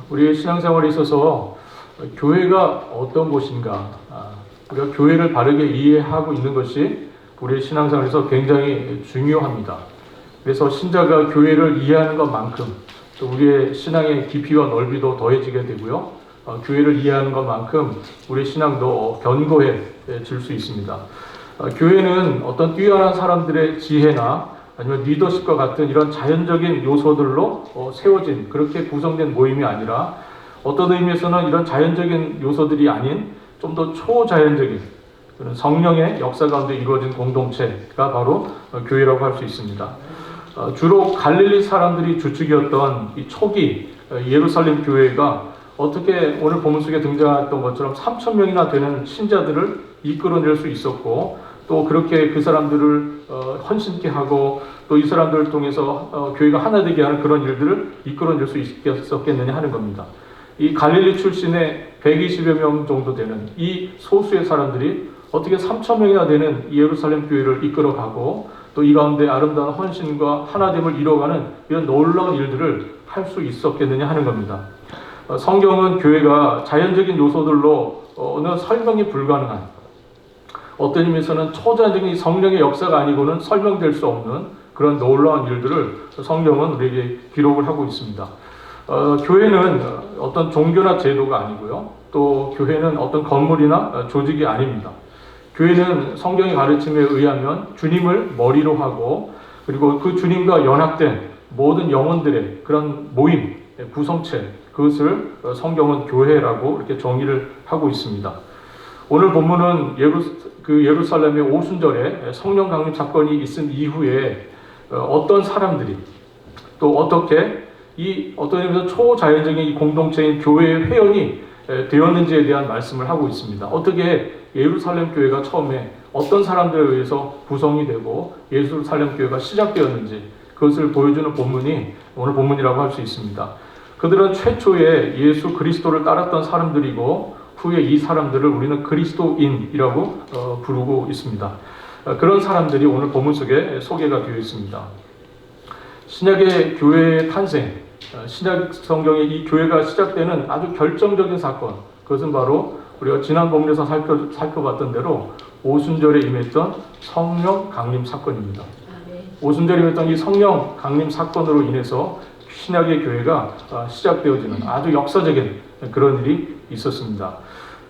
우리의 신앙생활에 있어서 교회가 어떤 곳인가, 우리가 교회를 바르게 이해하고 있는 것이 우리의 신앙생활에서 굉장히 중요합니다. 그래서 신자가 교회를 이해하는 것만큼 또 우리의 신앙의 깊이와 넓이도 더해지게 되고요. 교회를 이해하는 것만큼 우리의 신앙도 견고해질 수 있습니다. 교회는 어떤 뛰어난 사람들의 지혜나 아니면 리더십과 같은 이런 자연적인 요소들로 세워진, 그렇게 구성된 모임이 아니라 어떤 의미에서는 이런 자연적인 요소들이 아닌 좀 더 초자연적인 그런 성령의 역사 가운데 이루어진 공동체가 바로 교회라고 할 수 있습니다. 주로 갈릴리 사람들이 주축이었던 이 초기 예루살렘 교회가 어떻게 오늘 본문 속에 등장했던 것처럼 3,000명이나 되는 신자들을 이끌어낼 수 있었고, 또 그렇게 그 사람들을 헌신케 하고 또 이 사람들을 통해서 교회가 하나 되게 하는 그런 일들을 이끌어낼 수 있었겠느냐 하는 겁니다. 이 갈릴리 출신의 120여 명 정도 되는 이 소수의 사람들이 어떻게 3,000명이나 되는 예루살렘 교회를 이끌어가고 또 이 가운데 아름다운 헌신과 하나됨을 이뤄가는 이런 놀라운 일들을 할 수 있었겠느냐 하는 겁니다. 성경은 교회가 자연적인 요소들로 설명이 불가능한, 어떤 의미에서는 초자연적인 성령의 역사가 아니고는 설명될 수 없는 그런 놀라운 일들을 성경은 우리에게 기록을 하고 있습니다. 교회는 어떤 종교나 제도가 아니고요. 또 교회는 어떤 건물이나 조직이 아닙니다. 교회는 성경의 가르침에 의하면 주님을 머리로 하고, 그리고 그 주님과 연합된 모든 영혼들의 그런 모임, 구성체, 그것을 성경은 교회라고 이렇게 정의를 하고 있습니다. 오늘 본문은 예루살렘의 오순절에 성령 강림 사건이 있은 이후에 어떤 사람들이 또 어떻게 이 어떤 의미에서 초자연적인 이 공동체인 교회의 회원이 되었는지에 대한 말씀을 하고 있습니다. 어떻게 예루살렘 교회가 처음에 어떤 사람들에 의해서 구성이 되고 예루살렘 교회가 시작되었는지, 그것을 보여주는 본문이 오늘 본문이라고 할 수 있습니다. 그들은 최초에 예수 그리스도를 따랐던 사람들이고 후에 이 사람들을 우리는 그리스도인이라고 부르고 있습니다. 그런 사람들이 오늘 본문 속에 소개가 되어 있습니다. 신약의 교회의 탄생, 신약 성경의 이 교회가 시작되는 아주 결정적인 사건, 그것은 바로 우리가 지난 본문에서 살펴봤던 대로 오순절에 임했던 성령 강림 사건입니다. 오순절에 임했던 이 성령 강림 사건으로 인해서 신약의 교회가 시작되어지는 아주 역사적인 그런 일이 있었습니다.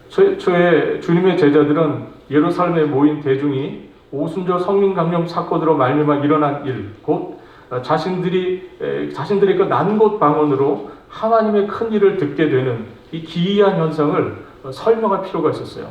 최초의 주님의 제자들은 예루살렘에 모인 대중이 오순절 성령 강림 사건으로 말미암아 일어난 일, 곧 자신들의 그 난곳 방언으로 하나님의 큰 일을 듣게 되는 이 기이한 현상을 설명할 필요가 있었어요.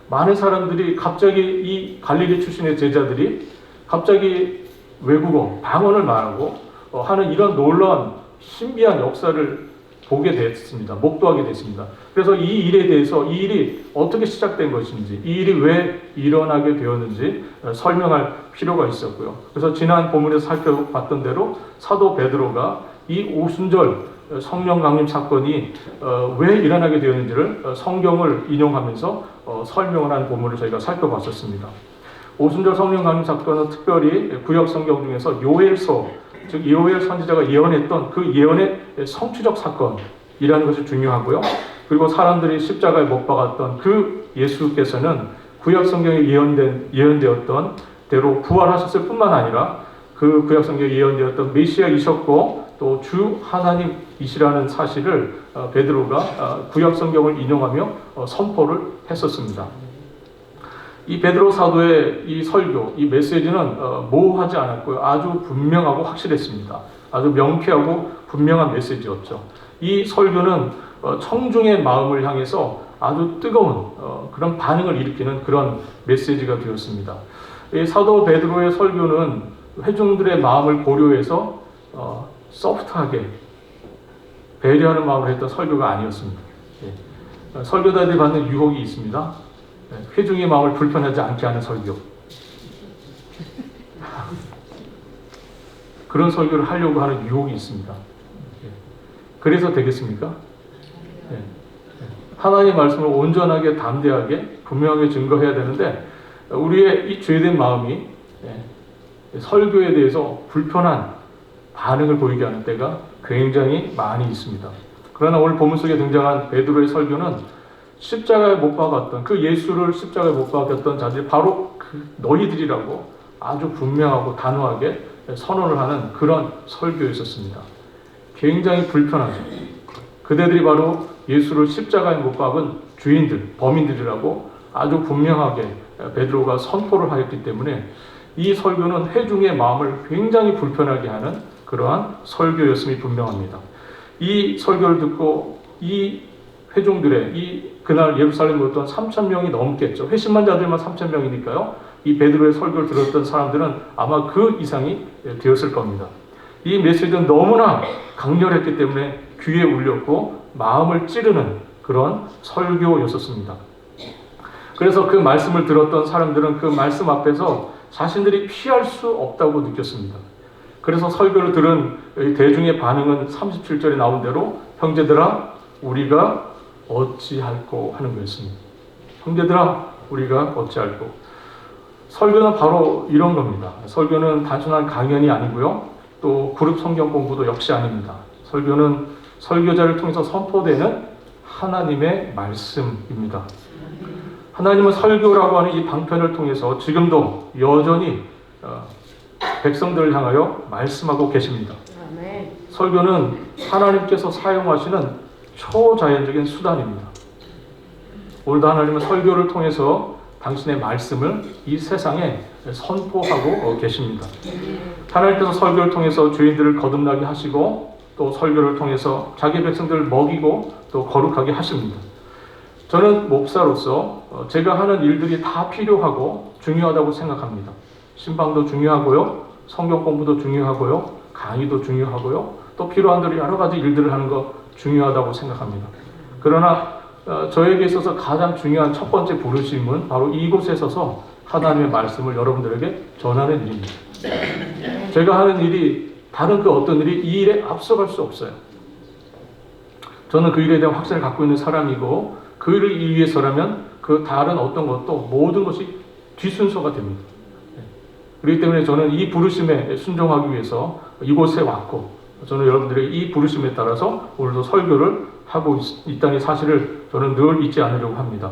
많은 사람들이 갑자기 이 갈릴리 출신의 제자들이 갑자기 외국어, 방언을 말하고 하는 이런 놀라운 신비한 역사를 보게 됐습니다. 목도하게 됐습니다. 그래서 이 일에 대해서 이 일이 어떻게 시작된 것인지, 이 일이 왜 일어나게 되었는지 설명할 필요가 있었고요. 그래서 지난 본문에서 살펴봤던 대로 사도 베드로가 이 오순절 성령 강림 사건이 왜 일어나게 되었는지를 성경을 인용하면서 설명을 한 본문을 저희가 살펴봤었습니다. 오순절 성령 강림 사건은 특별히 구약 성경 중에서 요엘서, 즉 요엘 선지자가 예언했던 그 예언의 성취적 사건이라는 것이 중요하고요. 그리고 사람들이 십자가에 못 박았던 그 예수께서는 구약 성경에 예언되었던 대로 부활하셨을 뿐만 아니라 그 구약 성경에 예언되었던 메시아이셨고 또 주 하나님이시라는 사실을 베드로가 구약 성경을 인용하며 선포를 했었습니다. 이 베드로 사도의 이 설교, 이 메시지는 모호하지 않았고요. 아주 분명하고 확실했습니다. 아주 명쾌하고 분명한 메시지였죠. 이 설교는 청중의 마음을 향해서 아주 뜨거운 그런 반응을 일으키는 그런 메시지가 되었습니다. 이 사도 베드로의 설교는 회중들의 마음을 고려해서 소프트하게 배려하는 마음으로 했던 설교가 아니었습니다. 설교자들이 받는 유혹이 있습니다. 회중의 마음을 불편하지 않게 하는 설교. 그런 설교를 하려고 하는 유혹이 있습니다. 그래서 되겠습니까? 하나님의 말씀을 온전하게 담대하게 분명하게 증거해야 되는데 우리의 이 죄된 마음이 설교에 대해서 불편한 반응을 보이게 하는 때가 굉장히 많이 있습니다. 그러나 오늘 본문 속에 등장한 베드로의 설교는 십자가에 못 박았던 그 예수를 십자가에 못 박았던 자들이 바로 그 너희들이라고 아주 분명하고 단호하게 선언을 하는 그런 설교였었습니다. 굉장히 불편하죠. 그대들이 바로 예수를 십자가에 못 박은 주인들, 범인들이라고 아주 분명하게 베드로가 선포를 하였기 때문에 이 설교는 회중의 마음을 굉장히 불편하게 하는 그러한 설교였음이 분명합니다. 이 설교를 듣고 이 회중들의 그날 예루살렘에 모였던 3,000명이 넘겠죠. 회심한 자들만 3,000명이니까요. 이 베드로의 설교를 들었던 사람들은 아마 그 이상이 되었을 겁니다. 이 메시지는 너무나 강렬했기 때문에 귀에 울렸고 마음을 찌르는 그런 설교였었습니다. 그래서 그 말씀을 들었던 사람들은 그 말씀 앞에서 자신들이 피할 수 없다고 느꼈습니다. 그래서 설교를 들은 대중의 반응은 37절에 나온 대로 형제들아 우리가 어찌할꼬 하는 거였습니다. 형제들아 우리가 어찌할꼬. 설교는 바로 이런 겁니다. 설교는 단순한 강연이 아니고요. 또 그룹 성경 공부도 역시 아닙니다. 설교는 설교자를 통해서 선포되는 하나님의 말씀입니다. 하나님은 설교라고 하는 이 방편을 통해서 지금도 여전히 백성들을 향하여 말씀하고 계십니다. 설교는 하나님께서 사용하시는 초자연적인 수단입니다. 오늘도 하나님은 설교를 통해서 당신의 말씀을 이 세상에 선포하고 계십니다. 하나님께서 설교를 통해서 죄인들을 거듭나게 하시고 또 설교를 통해서 자기 백성들을 먹이고 또 거룩하게 하십니다. 저는 목사로서 제가 하는 일들이 다 필요하고 중요하다고 생각합니다. 신방도 중요하고요. 성경 공부도 중요하고요. 강의도 중요하고요. 또 필요한 대로 여러 가지 일들을 하는 거 중요하다고 생각합니다. 그러나 저에게 있어서 가장 중요한 첫 번째 부르심은 바로 이곳에 서서 하나님의 말씀을 여러분들에게 전하는 일입니다. 제가 하는 일이 다른 그 어떤 일이 이 일에 앞서갈 수 없어요. 저는 그 일에 대한 확신을 갖고 있는 사람이고 그 일을 위해서라면 그 다른 어떤 것도 모든 것이 뒤순서가 됩니다. 그렇기 때문에 저는 이 부르심에 순종하기 위해서 이곳에 왔고 저는 여러분들의 이 부르심에 따라서 오늘도 설교를 하고 있다는 사실을 저는 늘 잊지 않으려고 합니다.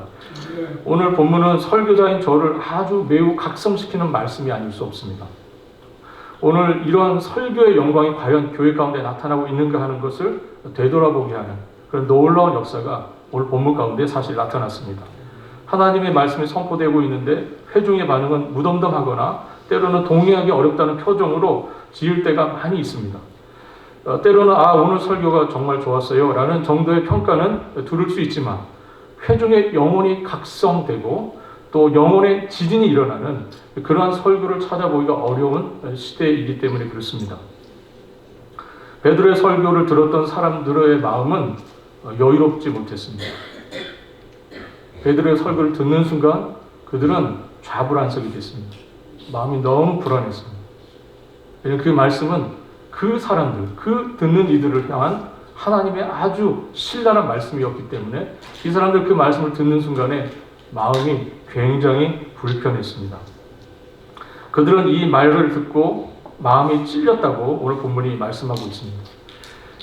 오늘 본문은 설교자인 저를 아주 매우 각성시키는 말씀이 아닐 수 없습니다. 오늘 이러한 설교의 영광이 과연 교회 가운데 나타나고 있는가 하는 것을 되돌아보게 하는 그런 놀라운 역사가 오늘 본문 가운데 사실 나타났습니다. 하나님의 말씀이 선포되고 있는데 회중의 반응은 무덤덤하거나 때로는 동의하기 어렵다는 표정으로 지을 때가 많이 있습니다. 때로는 오늘 설교가 정말 좋았어요 라는 정도의 평가는 들을 수 있지만 회중의 영혼이 각성되고 또 영혼의 지진이 일어나는 그러한 설교를 찾아보기가 어려운 시대이기 때문에 그렇습니다. 베드로의 설교를 들었던 사람들의 마음은 여유롭지 못했습니다. 베드로의 설교를 듣는 순간 그들은 좌불안석이 됐습니다. 마음이 너무 불안했습니다. 그 말씀은 그 사람들, 그 듣는 이들을 향한 하나님의 아주 신랄한 말씀이었기 때문에 이 사람들 그 말씀을 듣는 순간에 마음이 굉장히 불편했습니다. 그들은 이 말을 듣고 마음이 찔렸다고 오늘 본문이 말씀하고 있습니다.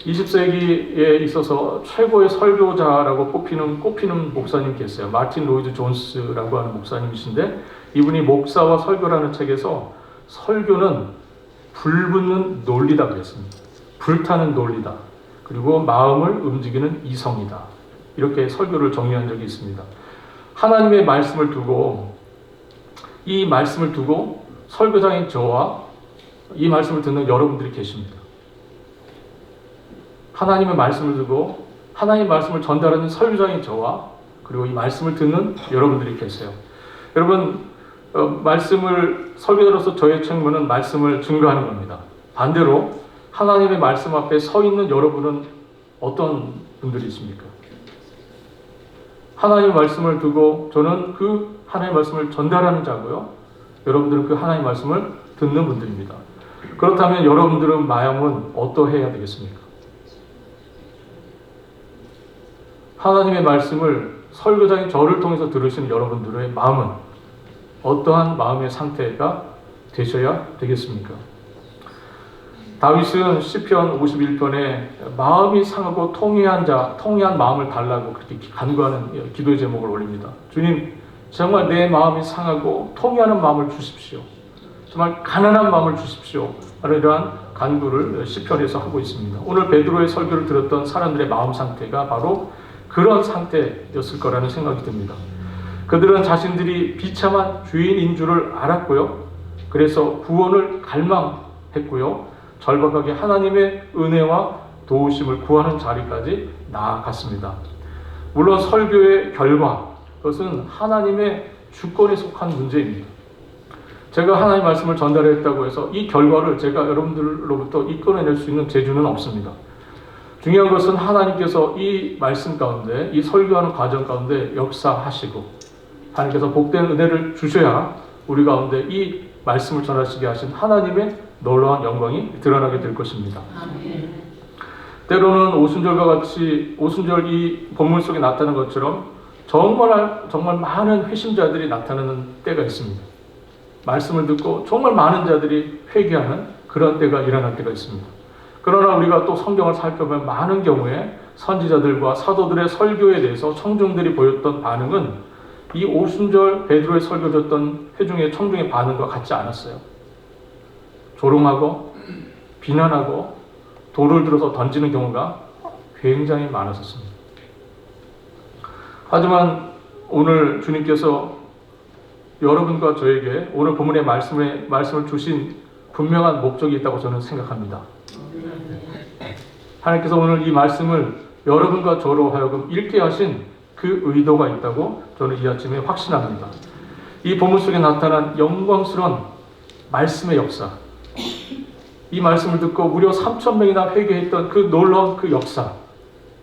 20세기에 있어서 최고의 설교자라고 꼽히는 목사님 계세요. 마틴 로이드 존스라고 하는 목사님이신데 이분이 목사와 설교라는 책에서 설교는 불붙는 논리다 그랬습니다. 불타는 논리다. 그리고 마음을 움직이는 이성이다. 이렇게 설교를 정리한 적이 있습니다. 하나님의 말씀을 두고 이 말씀을 두고 설교자인 저와 이 말씀을 듣는 여러분들이 계십니다. 하나님의 말씀을 두고 하나님의 말씀을 전달하는 설교자인 저와 그리고 이 말씀을 듣는 여러분들이 계세요. 여러분 말씀을 설교자로서 저의 책무는 말씀을 증거하는 겁니다. 반대로 하나님의 말씀 앞에 서 있는 여러분은 어떤 분들이십니까? 하나님의 말씀을 두고 저는 그 하나님의 말씀을 전달하는 자고요. 여러분들은 그 하나님의 말씀을 듣는 분들입니다. 그렇다면 여러분들은 마음은 어떠해야 되겠습니까? 하나님의 말씀을 설교자인 저를 통해서 들으시는 여러분들의 마음은 어떠한 마음의 상태가 되셔야 되겠습니까? 다윗은 시편 51편에 마음이 상하고 통회한 마음을 달라고 그렇게 간구하는 기도의 제목을 올립니다. 주님, 정말 내 마음이 상하고 통회하는 마음을 주십시오. 정말 가난한 마음을 주십시오. 이러한 간구를 시편에서 하고 있습니다. 오늘 베드로의 설교를 들었던 사람들의 마음 상태가 바로 그런 상태였을 거라는 생각이 듭니다. 그들은 자신들이 비참한 죄인인 줄을 알았고요. 그래서 구원을 갈망했고요. 절박하게 하나님의 은혜와 도우심을 구하는 자리까지 나아갔습니다. 물론 설교의 결과, 그것은 하나님의 주권에 속한 문제입니다. 제가 하나님 말씀을 전달했다고 해서 이 결과를 제가 여러분들로부터 이끌어낼 수 있는 재주는 없습니다. 중요한 것은 하나님께서 이 말씀 가운데, 이 설교하는 과정 가운데 역사하시고 하나님께서 복된 은혜를 주셔야 우리 가운데 이 말씀을 전하시게 하신 하나님의 놀라운 영광이 드러나게 될 것입니다. 아멘. 때로는 오순절과 같이 오순절 이 본문 속에 나타난 것처럼 정말 많은 회심자들이 나타나는 때가 있습니다. 말씀을 듣고 정말 많은 자들이 회개하는 그런 때가 일어날 때가 있습니다. 그러나 우리가 또 성경을 살펴보면 많은 경우에 선지자들과 사도들의 설교에 대해서 청중들이 보였던 반응은 이 오순절 베드로의 설교 듣던 회중의 청중의 반응과 같지 않았어요. 조롱하고 비난하고 돌을 들어서 던지는 경우가 굉장히 많았었습니다. 하지만 오늘 주님께서 여러분과 저에게 오늘 본문의 말씀을 주신 분명한 목적이 있다고 저는 생각합니다. 하나님께서 오늘 이 말씀을 여러분과 저로 하여금 읽게 하신 그 의도가 있다고 저는 이 아침에 확신합니다. 이 본문 속에 나타난 영광스러운 말씀의 역사, 이 말씀을 듣고 무려 3,000명이나 회개했던 그 놀라운 그 역사,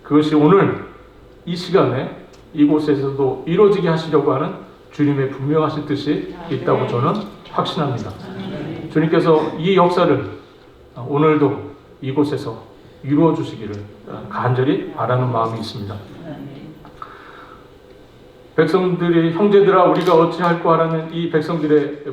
그것이 오늘 이 시간에 이곳에서도 이루어지게 하시려고 하는 주님의 분명하신 뜻이 있다고 저는 확신합니다. 주님께서 이 역사를 오늘도 이곳에서 이루어 주시기를 간절히 바라는 마음이 있습니다. 백성들이 형제들아 우리가 어찌할꼬 하라는 이 백성들의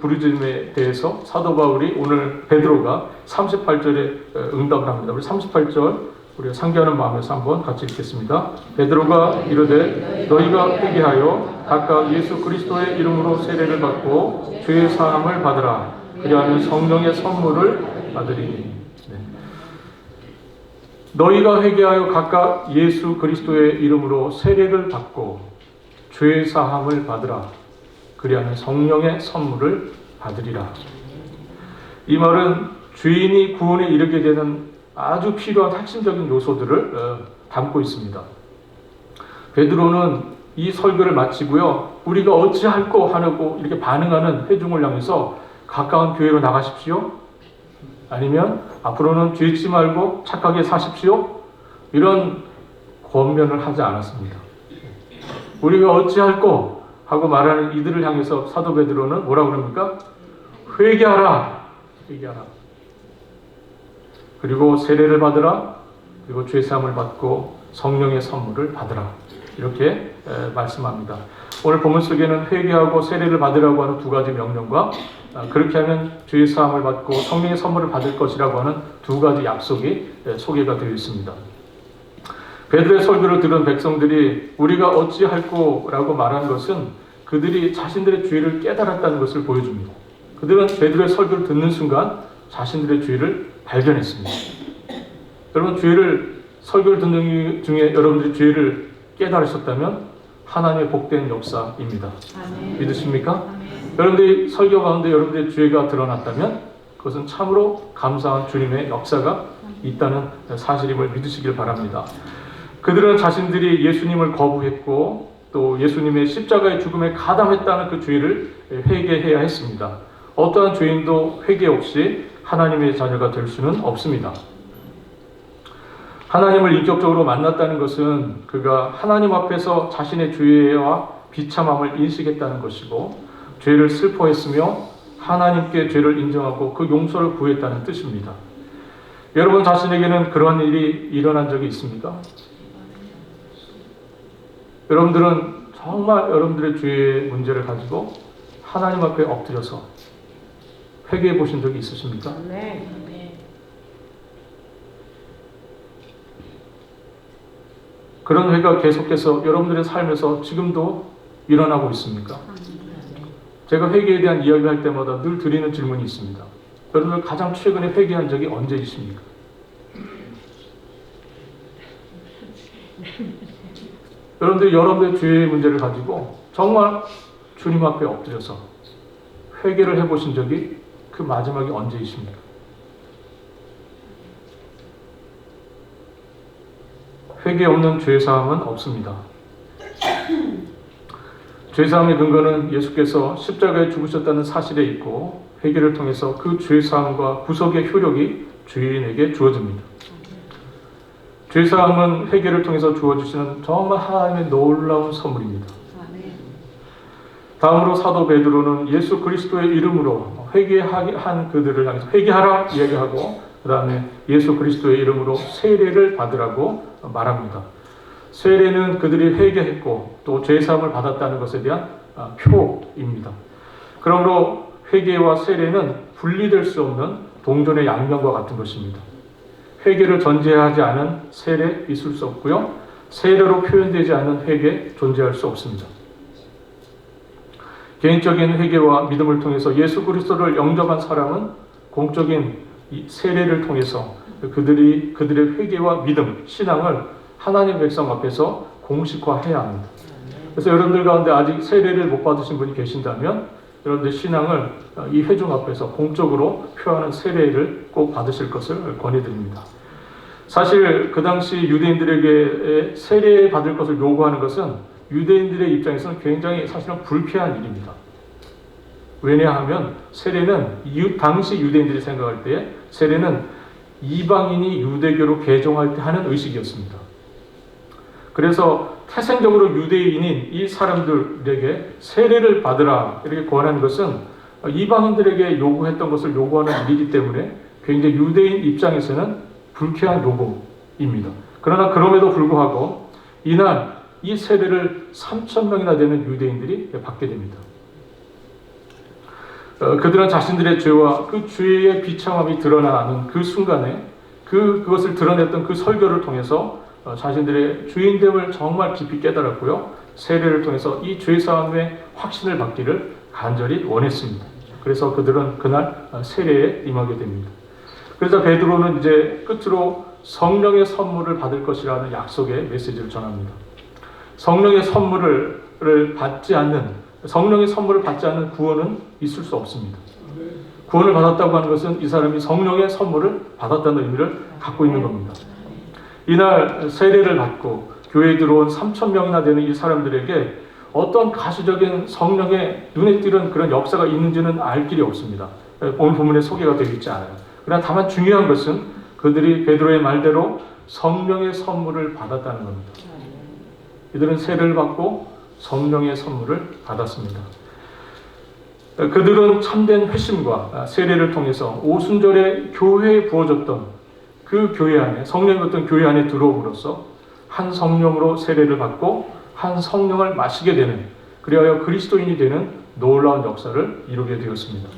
부르짖음에 대해서 사도 바울이 오늘 베드로가 38절에 응답을 합니다. 우리 38절 우리가 상기하는 마음에서 한번 같이 읽겠습니다. 베드로가 이르되 너희가 회개하여 각각 예수 그리스도의 이름으로 세례를 받고 죄의 사함을 받으라. 그리하면 성령의 선물을 받으리니. 네. 너희가 회개하여 각각 예수 그리스도의 이름으로 세례를 받고 죄의 사함을 받으라. 그리하면 성령의 선물을 받으리라. 이 말은 죄인이 구원에 이르게 되는 아주 필요한 핵심적인 요소들을 담고 있습니다. 베드로는 이 설교를 마치고요, 우리가 어찌할꼬 하고 이렇게 반응하는 회중을 향해서 가까운 교회로 나가십시오, 아니면 앞으로는 죄 짓지 말고 착하게 사십시오, 이런 권면을 하지 않았습니다. 우리가 어찌할꼬 하고 말하는 이들을 향해서 사도 베드로는 뭐라고 그럽니까? 회개하라. 그리고 세례를 받으라. 그리고 죄사함을 받고 성령의 선물을 받으라. 이렇게 말씀합니다. 오늘 본문 속에는 회개하고 세례를 받으라고 하는 두 가지 명령과 그렇게 하면 죄사함을 받고 성령의 선물을 받을 것이라고 하는 두 가지 약속이 소개가 되어 있습니다. 베드로의 설교를 들은 백성들이 우리가 어찌할꼬 라고 말한 것은 그들이 자신들의 죄를 깨달았다는 것을 보여줍니다. 그들은 베드로의 설교를 듣는 순간 자신들의 죄를 발견했습니다. 여러분, 설교를 듣는 중에 여러분들이 죄를 깨달으셨다면 하나님의 복된 역사입니다. 아멘. 믿으십니까? 아멘. 여러분들이 설교 가운데 여러분들의 죄가 드러났다면 그것은 참으로 감사한 주님의 역사가 있다는 사실임을 믿으시길 바랍니다. 그들은 자신들이 예수님을 거부했고 또 예수님의 십자가의 죽음에 가담했다는 그 죄를 회개해야 했습니다. 어떠한 죄인도 회개 없이 하나님의 자녀가 될 수는 없습니다. 하나님을 인격적으로 만났다는 것은 그가 하나님 앞에서 자신의 죄와 비참함을 인식했다는 것이고 죄를 슬퍼했으며 하나님께 죄를 인정하고 그 용서를 구했다는 뜻입니다. 여러분 자신에게는 그런 일이 일어난 적이 있습니까? 여러분들은 정말 여러분들의 죄의 문제를 가지고 하나님 앞에 엎드려서 회개해 보신 적이 있으십니까? 네. 그런 회개가 계속해서 여러분들의 삶에서 지금도 일어나고 있습니까? 제가 회개에 대한 이야기를 할 때마다 늘 드리는 질문이 있습니다. 여러분들 가장 최근에 회개한 적이 언제이십니까? 여러분들이 여러분의 죄의 문제를 가지고 정말 주님 앞에 엎드려서 회개를 해보신 적이 그 마지막이 언제이십니까? 회개 없는 죄사함은 없습니다. 죄사함의 근거는 예수께서 십자가에 죽으셨다는 사실에 있고 회개를 통해서 그 죄사함과 구속의 효력이 죄인에게 주어집니다. 죄사함은 회개를 통해서 주어주시는 정말 하나님의 놀라운 선물입니다. 다음으로 사도 베드로는 예수 그리스도의 이름으로 회개한 그들을 향해서 회개하라 이야기하고 그 다음에 예수 그리스도의 이름으로 세례를 받으라고 말합니다. 세례는 그들이 회개했고 또 죄사함을 받았다는 것에 대한 표입니다. 그러므로 회개와 세례는 분리될 수 없는 동전의 양면과 같은 것입니다. 회개를 전제하지 않은 세례 있을 수 없고요. 세례로 표현되지 않은 회개 존재할 수 없습니다. 개인적인 회개와 믿음을 통해서 예수 그리스도를 영접한 사람은 공적인 세례를 통해서 그들의 회개와 믿음, 신앙을 하나님 백성 앞에서 공식화해야 합니다. 그래서 여러분들 가운데 아직 세례를 못 받으신 분이 계신다면 여러분들 신앙을 이 회중 앞에서 공적으로 표하는 세례를 꼭 받으실 것을 권해드립니다. 사실 그 당시 유대인들에게 세례 받을 것을 요구하는 것은 유대인들의 입장에서는 굉장히 사실은 불쾌한 일입니다. 왜냐하면 세례는 당시 유대인들이 생각할 때 세례는 이방인이 유대교로 개종할 때 하는 의식이었습니다. 그래서 태생적으로 유대인인 이 사람들에게 세례를 받으라 이렇게 권한 것은 이방인들에게 요구했던 것을 요구하는 일이기 때문에 굉장히 유대인 입장에서는 불쾌한 요구입니다. 그러나 그럼에도 불구하고 이날 이 세례를 3,000명이나 되는 유대인들이 받게 됩니다. 그들은 자신들의 죄와 그 죄의 비참함이 드러나는 그 순간에 그것을 드러냈던 그 설교를 통해서 자신들의 주인됨을 정말 깊이 깨달았고요. 세례를 통해서 이 죄사함의 확신을 받기를 간절히 원했습니다. 그래서 그들은 그날 세례에 임하게 됩니다. 그래서 베드로는 이제 끝으로 성령의 선물을 받을 것이라는 약속의 메시지를 전합니다. 성령의 선물을 받지 않는 구원은 있을 수 없습니다. 구원을 받았다고 하는 것은 이 사람이 성령의 선물을 받았다는 의미를 갖고 있는 겁니다. 이날 세례를 받고 교회에 들어온 3,000명이나 되는 이 사람들에게 어떤 가시적인 성령의 눈에 띄는 그런 역사가 있는지는 알 길이 없습니다. 오늘 본문에 소개가 되어 있지 않아요. 그러나 다만 중요한 것은 그들이 베드로의 말대로 성령의 선물을 받았다는 겁니다. 이들은 세례를 받고 성령의 선물을 받았습니다. 그들은 참된 회심과 세례를 통해서 오순절에 교회에 부어졌던 그 교회 안에 성령이 어떤 교회 안에 들어옴으로써 한 성령으로 세례를 받고 한 성령을 마시게 되는 그리하여 그리스도인이 되는 놀라운 역사를 이루게 되었습니다.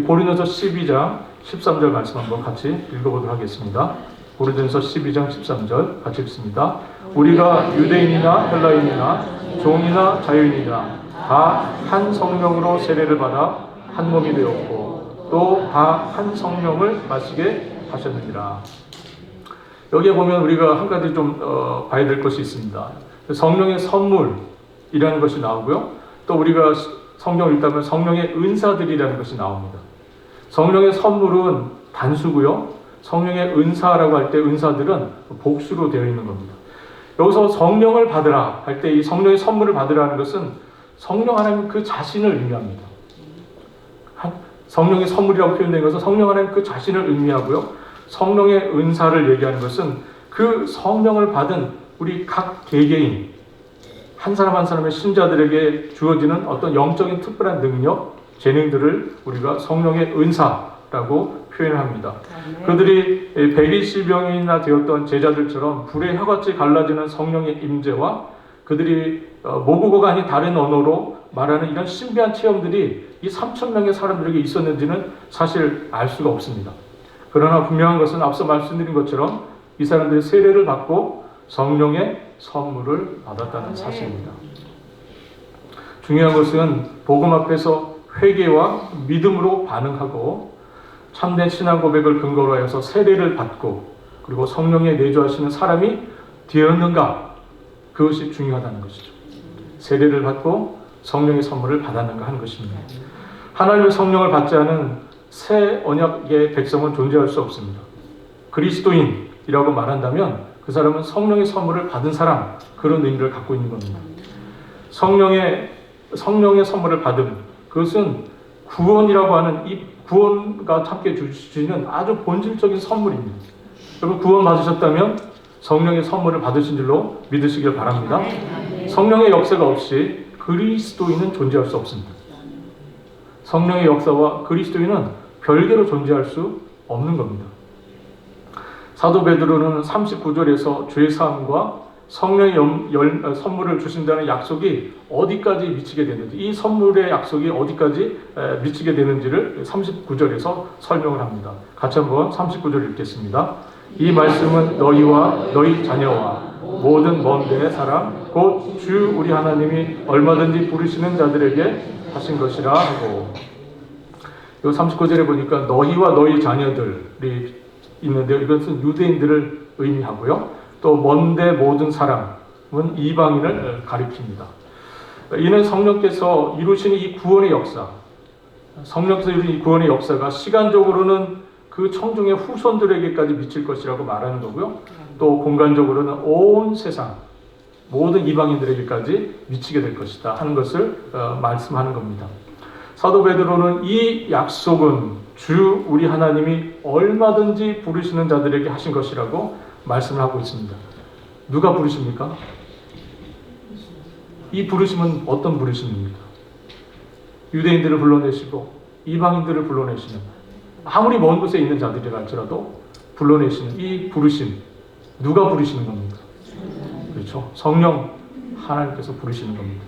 고린도서 12장 13절 말씀 한번 같이 읽어보도록 하겠습니다. 고린도서 12장 13절 같이 읽습니다. 우리가 유대인이나 헬라인이나 종이나 자유인이나 다 한 성령으로 세례를 받아 한 몸이 되었고 또 다 한 성령을 마시게 하셨느니라. 여기에 보면 우리가 한 가지 좀 봐야 될 것이 있습니다. 성령의 선물이라는 것이 나오고요. 또 우리가 성경을 읽다면 성령의 은사들이라는 것이 나옵니다. 성령의 선물은 단수고요. 성령의 은사라고 할 때 은사들은 복수로 되어 있는 겁니다. 여기서 성령을 받으라 할 때 이 성령의 선물을 받으라는 것은 성령 하나님 그 자신을 의미합니다. 성령의 선물이라고 표현된 것은 성령 하나님 그 자신을 의미하고요. 성령의 은사를 얘기하는 것은 그 성령을 받은 우리 각 개개인 한 사람 한 사람의 신자들에게 주어지는 어떤 영적인 특별한 능력, 재능들을 우리가 성령의 은사라고 표현합니다. 그들이 120명이나 되었던 제자들처럼 불의 혀같이 갈라지는 성령의 임재와 그들이 모국어가 아닌 다른 언어로 말하는 이런 신비한 체험들이 이 3,000명의 사람들에게 있었는지는 사실 알 수가 없습니다. 그러나 분명한 것은 앞서 말씀드린 것처럼 이 사람들이 세례를 받고 성령의 선물을 받았다는 사실입니다. 중요한 것은 복음 앞에서 회개와 믿음으로 반응하고 참된 신앙 고백을 근거로 하여서 세례를 받고 그리고 성령에 내주하시는 사람이 되었는가, 그것이 중요하다는 것이죠. 세례를 받고 성령의 선물을 받았는가 하는 것입니다. 하나님의 성령을 받지 않은 새 언약의 백성은 존재할 수 없습니다. 그리스도인이라고 말한다면 그 사람은 성령의 선물을 받은 사람, 그런 의미를 갖고 있는 겁니다. 성령의 선물을 받음, 그것은 구원이라고 하는 이 구원과 함께 주시는 아주 본질적인 선물입니다. 여러분, 구원 받으셨다면 성령의 선물을 받으신 줄로 믿으시길 바랍니다. 성령의 역사가 없이 그리스도인은 존재할 수 없습니다. 성령의 역사와 그리스도인은 별개로 존재할 수 없는 겁니다. 사도 베드로는 39절에서 죄사함과 성령의 선물을 주신다는 약속이 어디까지 미치게 되는지, 이 선물의 약속이 어디까지 미치게 되는지를 39절에서 설명을 합니다. 같이 한번 39절 읽겠습니다. 이 말씀은 너희와 너희 자녀와 모든 먼 데의 사람 곧 주 우리 하나님이 얼마든지 부르시는 자들에게 하신 것이라 하고, 이 39절에 보니까 너희와 너희 자녀들이 있는데요. 이것은 유대인들을 의미하고요. 또 먼데 모든 사람은 이방인을 가리킵니다. 이는 성령께서 이루신 이 구원의 역사, 성령께서 이루신 이 구원의 역사가 시간적으로는 그 청중의 후손들에게까지 미칠 것이라고 말하는 거고요. 또 공간적으로는 온 세상 모든 이방인들에게까지 미치게 될 것이다 하는 것을 말씀하는 겁니다. 사도 베드로는 이 약속은 주 우리 하나님이 얼마든지 부르시는 자들에게 하신 것이라고 말씀을 하고 있습니다. 누가 부르십니까? 이 부르심은 어떤 부르심입니까? 유대인들을 불러내시고 이방인들을 불러내시는, 아무리 먼 곳에 있는 자들이라 할지라도 불러내시는 이 부르심, 누가 부르시는 겁니까? 그렇죠. 성령 하나님께서 부르시는 겁니다.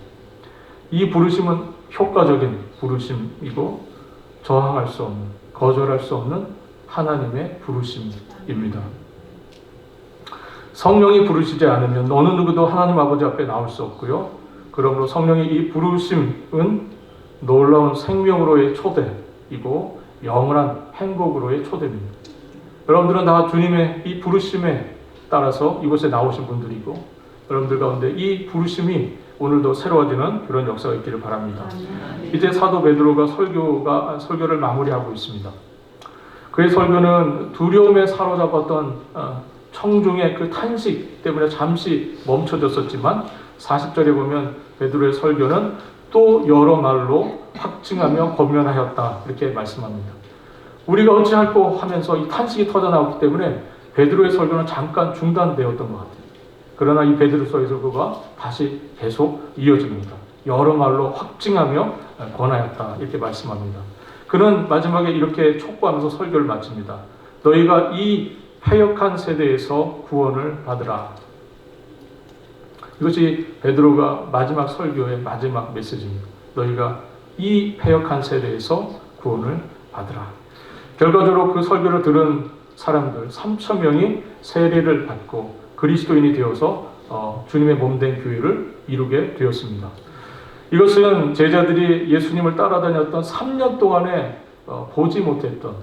이 부르심은 효과적인 부르심이고 저항할 수 없는, 거절할 수 없는 하나님의 부르심입니다. 성령이 부르시지 않으면 어느 누구도 하나님 아버지 앞에 나올 수 없고요. 그러므로 성령의 이 부르심은 놀라운 생명으로의 초대이고 영원한 행복으로의 초대입니다. 여러분들은 다 주님의 이 부르심에 따라서 이곳에 나오신 분들이고, 여러분들 가운데 이 부르심이 오늘도 새로워지는 그런 역사가 있기를 바랍니다. 이제 사도 베드로가 설교를 마무리하고 있습니다. 그의 설교는 두려움에 사로잡았던 청중의 그 탄식 때문에 잠시 멈춰졌었지만 40절에 보면 베드로의 설교는 또 여러 말로 확증하며 권면하였다, 이렇게 말씀합니다. 우리가 어찌할꼬 하면서 이 탄식이 터져나왔기 때문에 베드로의 설교는 잠깐 중단되었던 것 같아요. 그러나 이 베드로서의 설교가 다시 계속 이어집니다. 여러 말로 확증하며 권하였다, 이렇게 말씀합니다. 그는 마지막에 이렇게 촉구하면서 설교를 마칩니다. 너희가 이 패역한 세대에서 구원을 받으라. 이것이 베드로가 마지막 설교의 마지막 메시지입니다. 너희가 이 패역한 세대에서 구원을 받으라. 결과적으로 그 설교를 들은 사람들 3,000명이 세례를 받고 그리스도인이 되어서 주님의 몸된 교회를 이루게 되었습니다. 이것은 제자들이 예수님을 따라다녔던 3년 동안에 보지 못했던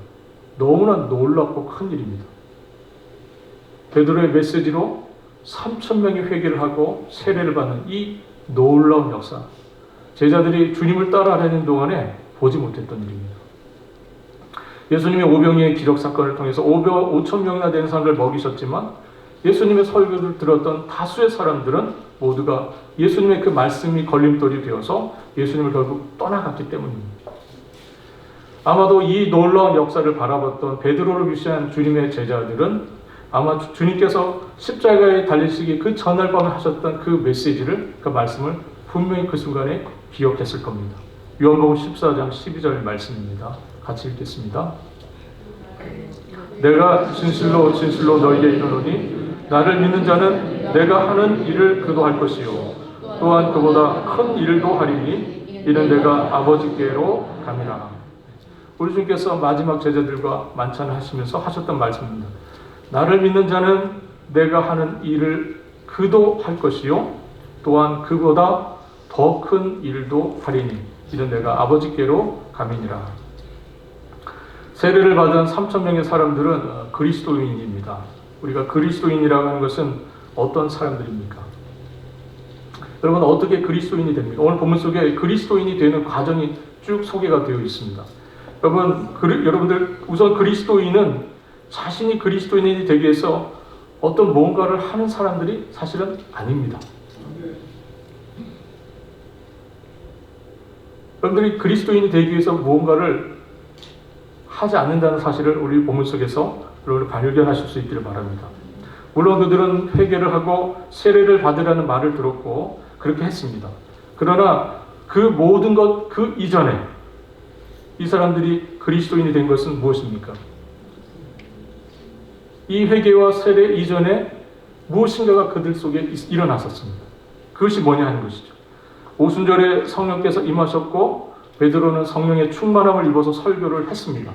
너무나 놀랍고 큰 일입니다. 베드로의 메시지로 3,000명이 회개를 하고 세례를 받는 이 놀라운 역사, 제자들이 주님을 따라다니는 동안에 보지 못했던 일입니다. 예수님의 오병이의 기적 사건을 통해서 5,000명이나 되는 사람을 먹이셨지만 예수님의 설교를 들었던 다수의 사람들은 모두가 예수님의 그 말씀이 걸림돌이 되어서 예수님을 결국 떠나갔기 때문입니다. 아마도 이 놀라운 역사를 바라봤던 베드로를 위시한 주님의 제자들은 아마 주님께서 십자가에 달리시기 그 전날 밤에 하셨던 그 메시지를, 그 말씀을 분명히 그 순간에 기억했을 겁니다. 요한복음 14장 12절 말씀입니다. 같이 읽겠습니다. 내가 진실로 진실로 너희에게 이르노니 나를 믿는 자는 내가 하는 일을 그도 할 것이요 또한 그보다 큰 일도 하리니 이는 내가 아버지께로 감이라. 우리 주님께서 마지막 제자들과 만찬을 하시면서 하셨던 말씀입니다. 나를 믿는 자는 내가 하는 일을 그도 할 것이요 또한 그보다 더 큰 일도 하리니 이는 내가 아버지께로 감이니라. 세례를 받은 3,000명의 사람들은 그리스도인입니다. 우리가 그리스도인이라고 하는 것은 어떤 사람들입니까? 여러분, 어떻게 그리스도인이 됩니까? 오늘 본문 속에 그리스도인이 되는 과정이 쭉 소개가 되어 있습니다. 여러분들 우선 그리스도인은 자신이 그리스도인이 되기 위해서 어떤 뭔가를 하는 사람들이 사실은 아닙니다. 여러분들이 그리스도인이 되기 위해서 무언가를 하지 않는다는 사실을 우리 본문 속에서 여러분 발견하실 수 있기를 바랍니다. 물론 그들은 회개를 하고 세례를 받으라는 말을 들었고 그렇게 했습니다. 그러나 그 모든 것 그 이전에 이 사람들이 그리스도인이 된 것은 무엇입니까? 이 회개와 세례 이전에 무엇인가가 그들 속에 일어났었습니다. 그것이 뭐냐 하는 것이죠. 오순절에 성령께서 임하셨고 베드로는 성령의 충만함을 입어서 설교를 했습니다.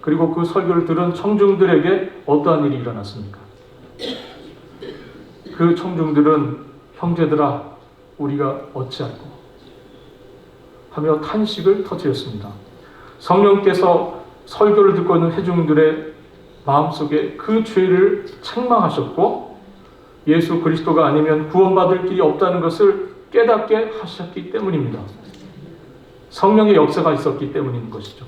그리고 그 설교를 들은 청중들에게 어떠한 일이 일어났습니까? 그 청중들은 형제들아 우리가 어찌할꼬 하며 탄식을 터뜨렸습니다. 성령께서 설교를 듣고 있는 회중들의 마음속에 그 죄를 책망하셨고 예수 그리스도가 아니면 구원받을 길이 없다는 것을 깨닫게 하셨기 때문입니다. 성령의 역사가 있었기 때문인 것이죠.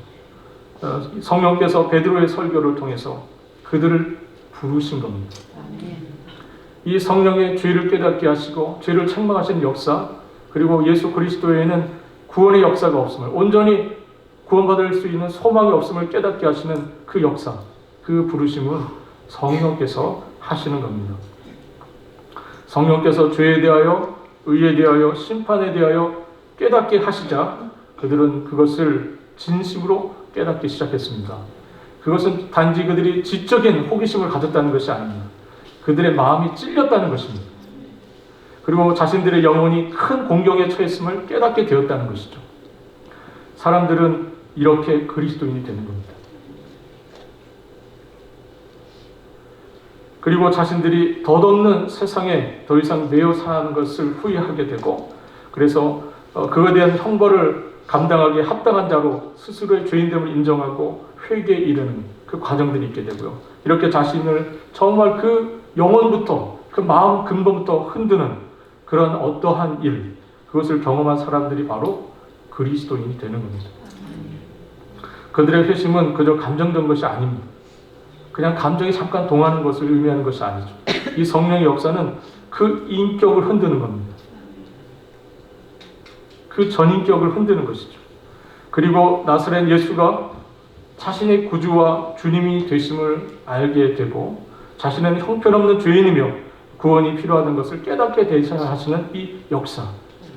성령께서 베드로의 설교를 통해서 그들을 부르신 겁니다. 이 성령의 죄를 깨닫게 하시고 죄를 책망하신 역사, 그리고 예수 그리스도에는 구원의 역사가 없음을, 온전히 구원받을 수 있는 소망이 없음을 깨닫게 하시는 그 역사, 그 부르심은 성령께서 하시는 겁니다. 성령께서 죄에 대하여, 의에 대하여, 심판에 대하여 깨닫게 하시자 그들은 그것을 진심으로 깨닫기 시작했습니다. 그것은 단지 그들이 지적인 호기심을 가졌다는 것이 아닙니다. 그들의 마음이 찔렸다는 것입니다. 그리고 자신들의 영혼이 큰 공경에 처했음을 깨닫게 되었다는 것이죠. 사람들은 이렇게 그리스도인이 되는 겁니다. 그리고 자신들이 덧없는 세상에 더 이상 매여 사는 것을 후회하게 되고, 그래서 그에 대한 형벌을 감당하기에 합당한 자로 스스로의 죄인됨을 인정하고 회개에 이르는 그 과정들이 있게 되고요. 이렇게 자신을 정말 그 영혼부터, 그 마음 근본부터 흔드는 그런 어떠한 일, 그것을 경험한 사람들이 바로 그리스도인이 되는 겁니다. 그들의 회심은 그저 감정된 것이 아닙니다. 그냥 감정이 잠깐 동하는 것을 의미하는 것이 아니죠. 이 성령의 역사는 그 인격을 흔드는 겁니다. 그 전인격을 흔드는 것이죠. 그리고 나사렛 예수가 자신의 구주와 주님이 되심을 알게 되고 자신은 형편없는 죄인이며 구원이 필요하다는 것을 깨닫게 되시는 이 역사,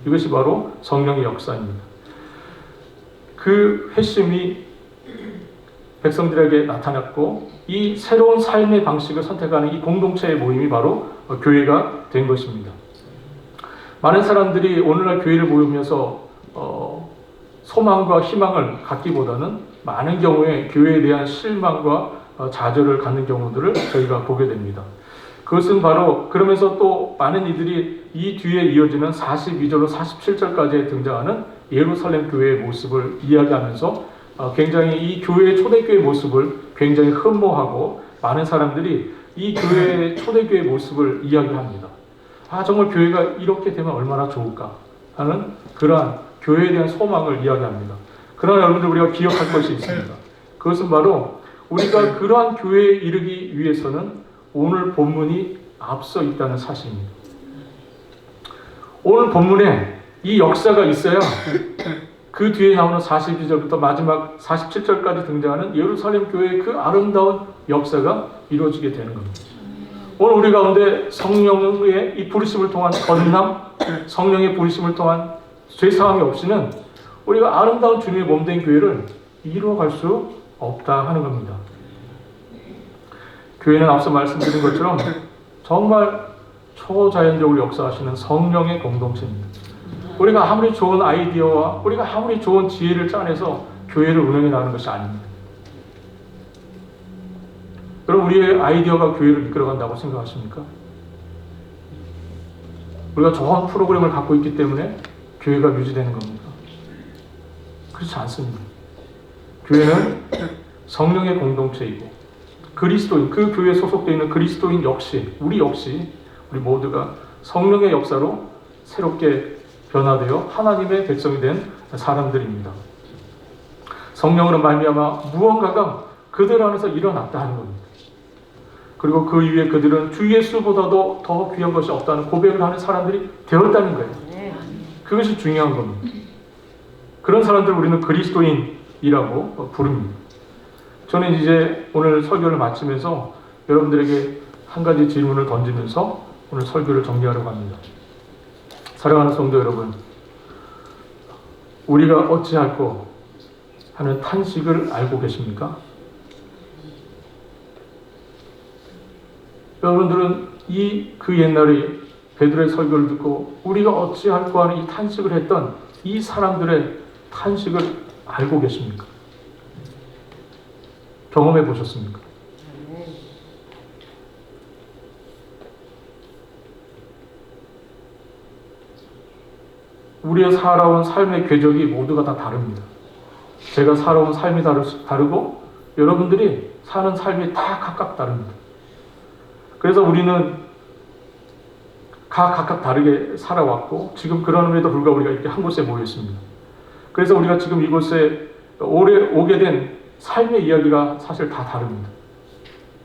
이것이 바로 성령의 역사입니다. 그 회심이 백성들에게 나타났고 이 새로운 삶의 방식을 선택하는 이 공동체의 모임이 바로 교회가 된 것입니다. 많은 사람들이 오늘날 교회를 모이면서 소망과 희망을 갖기보다는 많은 경우에 교회에 대한 실망과 좌절을 갖는 경우들을 저희가 보게 됩니다. 그것은 바로 그러면서 또 많은 이들이 이 뒤에 이어지는 42절로 47절까지 등장하는 예루살렘 교회의 모습을 이야기하면서 굉장히 이 교회의 초대교회의 모습을 굉장히 흠모하고 많은 사람들이 이 교회의 초대교회의 모습을 이야기합니다. 정말 교회가 이렇게 되면 얼마나 좋을까 하는 그러한 교회에 대한 소망을 이야기합니다. 그러나 여러분들 우리가 기억할 것이 있습니다. 그것은 바로 우리가 그러한 교회에 이르기 위해서는 오늘 본문이 앞서 있다는 사실입니다. 오늘 본문에 이 역사가 있어야 그 뒤에 나오는 42절부터 마지막 47절까지 등장하는 예루살렘 교회의 그 아름다운 역사가 이루어지게 되는 겁니다. 오늘 우리 가운데 성령의 이 부르심을 통한 건남, 성령의 부르심을 통한 죄사함이 없이는 우리가 아름다운 주님의 몸된 교회를 이루어갈 수 없다 하는 겁니다. 교회는 앞서 말씀드린 것처럼 정말 초자연적으로 역사하시는 성령의 공동체입니다. 우리가 아무리 좋은 아이디어와 우리가 아무리 좋은 지혜를 짜내서 교회를 운영해 나가는 것이 아닙니다. 여러분, 우리의 아이디어가 교회를 이끌어간다고 생각하십니까? 우리가 좋은 프로그램을 갖고 있기 때문에 교회가 유지되는 겁니까? 그렇지 않습니다. 교회는 성령의 공동체이고 그리스도인, 그 교회에 소속되어 있는 그리스도인 역시 우리 모두가 성령의 역사로 새롭게 변화되어 하나님의 백성이 된 사람들입니다. 성령으로 말미암아 무언가가 그들 안에서 일어났다 하는 겁니다. 그리고 그 이후에 그들은 주 예수보다도 더 귀한 것이 없다는 고백을 하는 사람들이 되었다는 거예요. 그것이 중요한 겁니다. 그런 사람들을 우리는 그리스도인이라고 부릅니다. 저는 이제 오늘 설교를 마치면서 여러분들에게 한 가지 질문을 던지면서 오늘 설교를 정리하려고 합니다. 사랑하는 성도 여러분, 우리가 어찌할꼬 하는 탄식을 알고 계십니까? 여러분들은 그 옛날에 베드로의 설교를 듣고 우리가 어찌할꼬 하는 이 탄식을 했던 이 사람들의 탄식을 알고 계십니까? 경험해 보셨습니까? 우리의 살아온 삶의 궤적이 모두가 다 다릅니다. 제가 살아온 삶이 다르고 여러분들이 사는 삶이 다 각각 다릅니다. 그래서 우리는 각각 다르게 살아왔고 지금 그럼에도 불구하고 우리가 이렇게 한 곳에 모여 있습니다. 그래서 우리가 지금 이곳에 오게 된 삶의 이야기가 사실 다 다릅니다.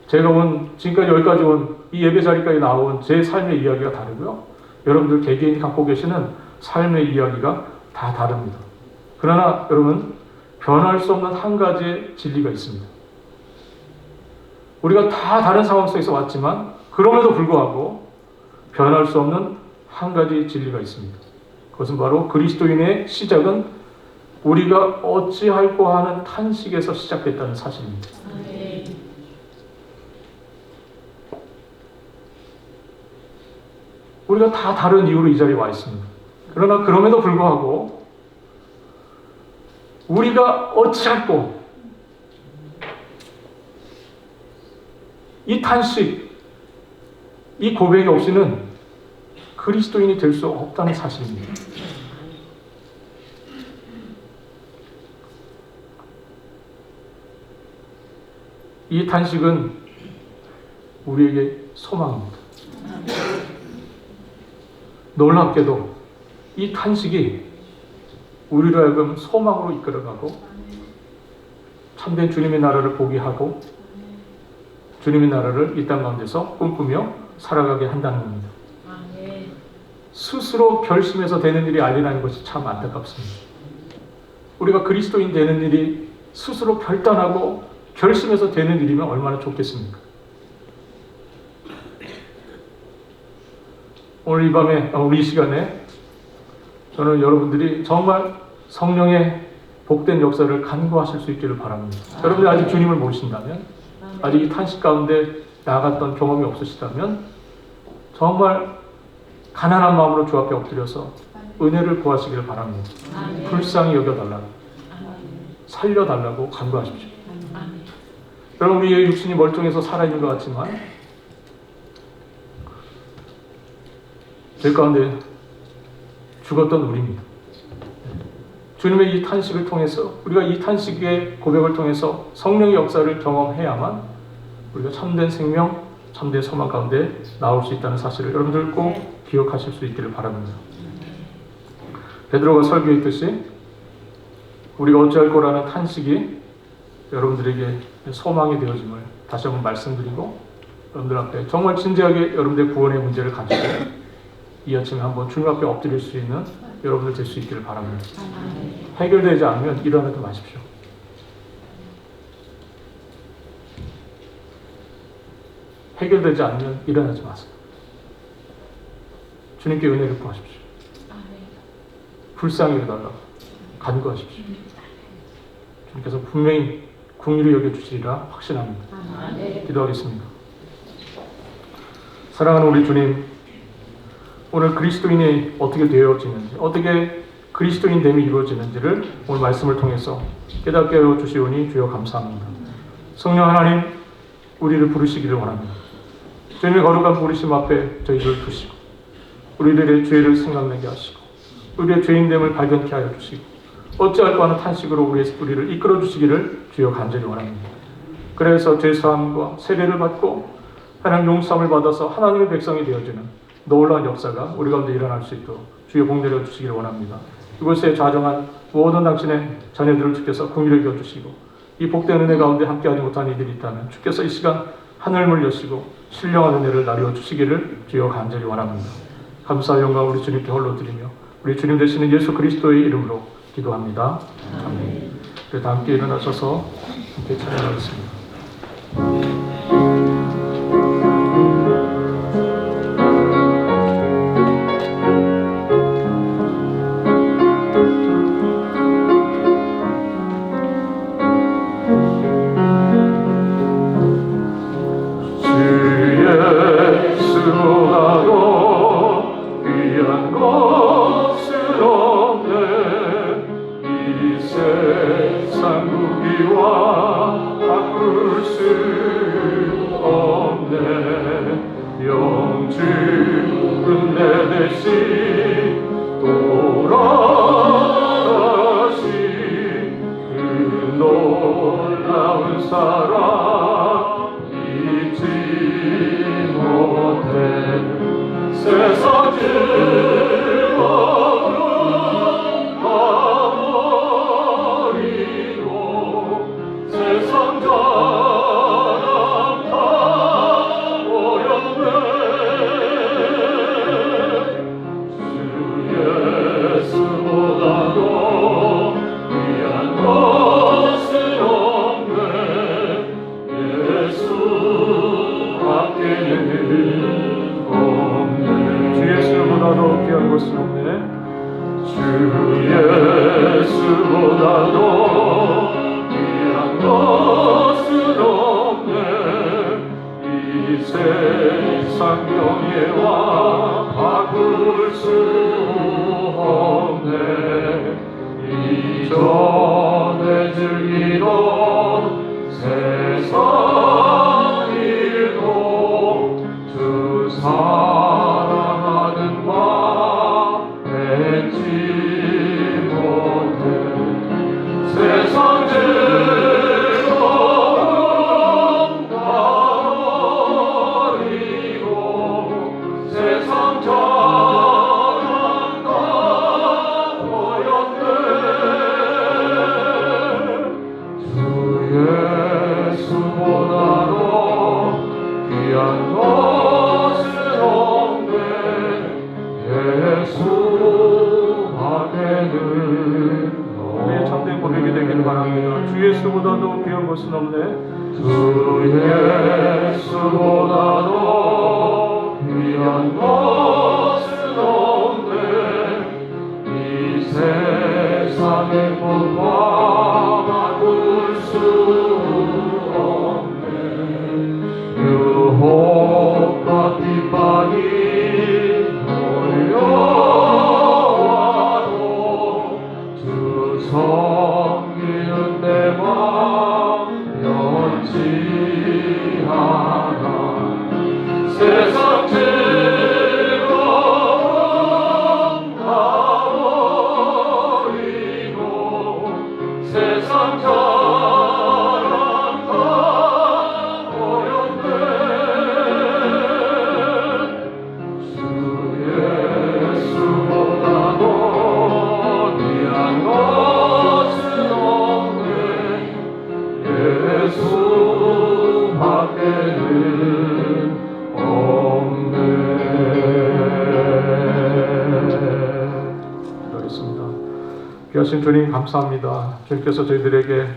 제가 지금까지 여기까지 온 이 예배 자리까지 나온 제 삶의 이야기가 다르고요. 여러분들 개개인이 갖고 계시는 삶의 이야기가 다 다릅니다. 그러나 여러분, 변할 수 없는 한 가지의 진리가 있습니다. 우리가 다 다른 상황 속에서 왔지만 그럼에도 불구하고 변할 수 없는 한 가지 진리가 있습니다. 그것은 바로 그리스도인의 시작은 우리가 어찌할꼬 하는 탄식에서 시작됐다는 사실입니다. 우리가 다 다른 이유로 이 자리에 와 있습니다. 그러나 그럼에도 불구하고 우리가 어찌할꼬 이 탄식, 이 고백이 없이는 그리스도인이 될 수 없다는 사실입니다. 이 탄식은 우리에게 소망입니다. 놀랍게도 이 탄식이 우리로 하여금 소망으로 이끌어가고 참된 주님의 나라를 보게 하고 주님의 나라를 이 땅 가운데서 꿈꾸며 살아가게 한다는 겁니다. 스스로 결심해서 되는 일이 아니라는 것이 참 안타깝습니다. 우리가 그리스도인 되는 일이 스스로 결단하고 결심해서 되는 일이면 얼마나 좋겠습니까? 오늘 이 밤에, 우리 이 시간에 저는 여러분들이 정말 성령의 복된 역사를 간구하실 수 있기를 바랍니다. 여러분들이 아직 주님을 모르신다면, 아직 이 탄식 가운데 나아갔던 경험이 없으시다면 정말 가난한 마음으로 주 앞에 엎드려서 은혜를 구하시기를 바랍니다. 불쌍히 여겨달라고, 살려달라고 간구하십시오. 여러분, 우리의 육신이 멀쩡해서 살아있는 것 같지만 제 가운데 죽었던 우리입니다. 주님의 이 탄식을 통해서, 우리가 이 탄식의 고백을 통해서 성령의 역사를 경험해야만 우리가 참된 생명, 참된 소망 가운데 나올 수 있다는 사실을 여러분들 꼭 기억하실 수 있기를 바랍니다. 베드로가 설교했듯이 우리가 어찌할 거라는 탄식이 여러분들에게 소망이 되어짐을 다시 한번 말씀드리고, 여러분들 앞에 정말 진지하게 여러분들의 구원의 문제를 가지고 이 아침에 한번 주님 앞에 엎드릴 수 있는 여러분들 될 수 있기를 바랍니다. 해결되지 않으면 일어나지 마십시오. 해결되지 않으면 일어나지 마세요. 주님께 은혜를 구하십시오. 불쌍히 여겨달라고 간구하십시오. 주님께서 분명히 긍휼히 여겨주시리라 확신합니다. 기도하겠습니다. 사랑하는 우리 주님, 오늘 그리스도인이 어떻게 되어지는지, 어떻게 그리스도인됨이 이루어지는지를 오늘 말씀을 통해서 깨닫게 하여 주시오니 주여 감사합니다. 성령 하나님, 우리를 부르시기를 원합니다. 주님의 거룩한 부르심 앞에 저희를 두시고 우리들의 죄를 생각나게 하시고 우리의 죄인됨을 발견케 하여 주시고 어찌할 바 하는 탄식으로 우리를 이끌어 주시기를 주여 간절히 원합니다. 그래서 죄사함과 세례를 받고 하나님 용서함을 받아서 하나님의 백성이 되어지는 놀라운 역사가 우리 가운데 일어날 수 있도록 주여 복내려 주시기를 원합니다. 이곳에 좌정한 모든 당신의 자녀들을 주께서 긍휼히 여겨주시고 이 복된 은혜 가운데 함께하지 못한 이들이 있다면 주께서 이 시간 하늘문을 여시고 신령한 은혜를 나누어 주시기를 주여 간절히 원합니다. 감사와 영광 우리 주님께 홀로 드리며 우리 주님 되시는 예수 그리스도의 이름으로 기도합니다. 아멘. 그래도 함께 일어나셔서 함께 찬양하겠습니다. 귀하신 주님 감사합니다. 주님께서 저희들에게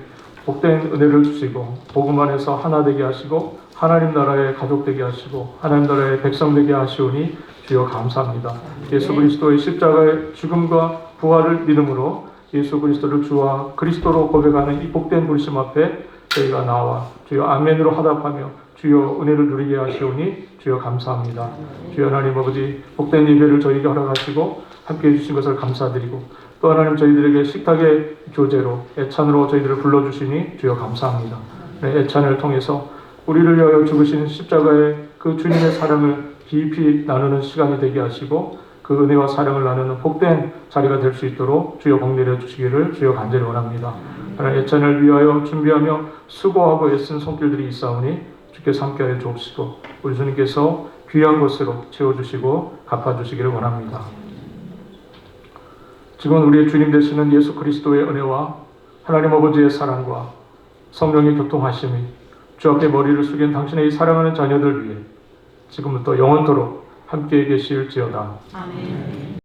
복된 은혜를 주시고 복음 안에서 하나 되게 하시고 하나님 나라의 가족 되게 하시고 하나님 나라의 백성 되게 하시오니 주여 감사합니다. 예수 그리스도의 십자가의 죽음과 부활을 믿음으로 예수 그리스도를 주와 그리스도로 고백하는 이 복된 부르심 앞에 저희가 나와 주여 아멘으로 화답하며 주여 은혜를 누리게 하시오니 주여 감사합니다. 주여 하나님 아버지 복된 예배를 저희에게 허락하시고 함께해 주신 것을 감사드리고 또 하나님 저희들에게 식탁의 교제로 애찬으로 저희들을 불러주시니 주여 감사합니다. 네, 애찬을 통해서 우리를 위하여 죽으신 십자가의 그 주님의 사랑을 깊이 나누는 시간이 되게 하시고 그 은혜와 사랑을 나누는 복된 자리가 될 수 있도록 주여 복 내려 주시기를 주여 간절히 원합니다. 하나님 예찬을 위하여 준비하며 수고하고 애쓴 손길들이 있사오니 주께서 함께하여 주옵시고 우리 주님께서 귀한 것으로 채워주시고 갚아주시기를 원합니다. 지금 우리의 주님 되시는 예수 그리스도의 은혜와 하나님 아버지의 사랑과 성령의 교통하심이 주 앞에 머리를 숙인 당신의 사랑하는 자녀들 위해 지금부터 영원토록 함께 계실지어다. 아멘.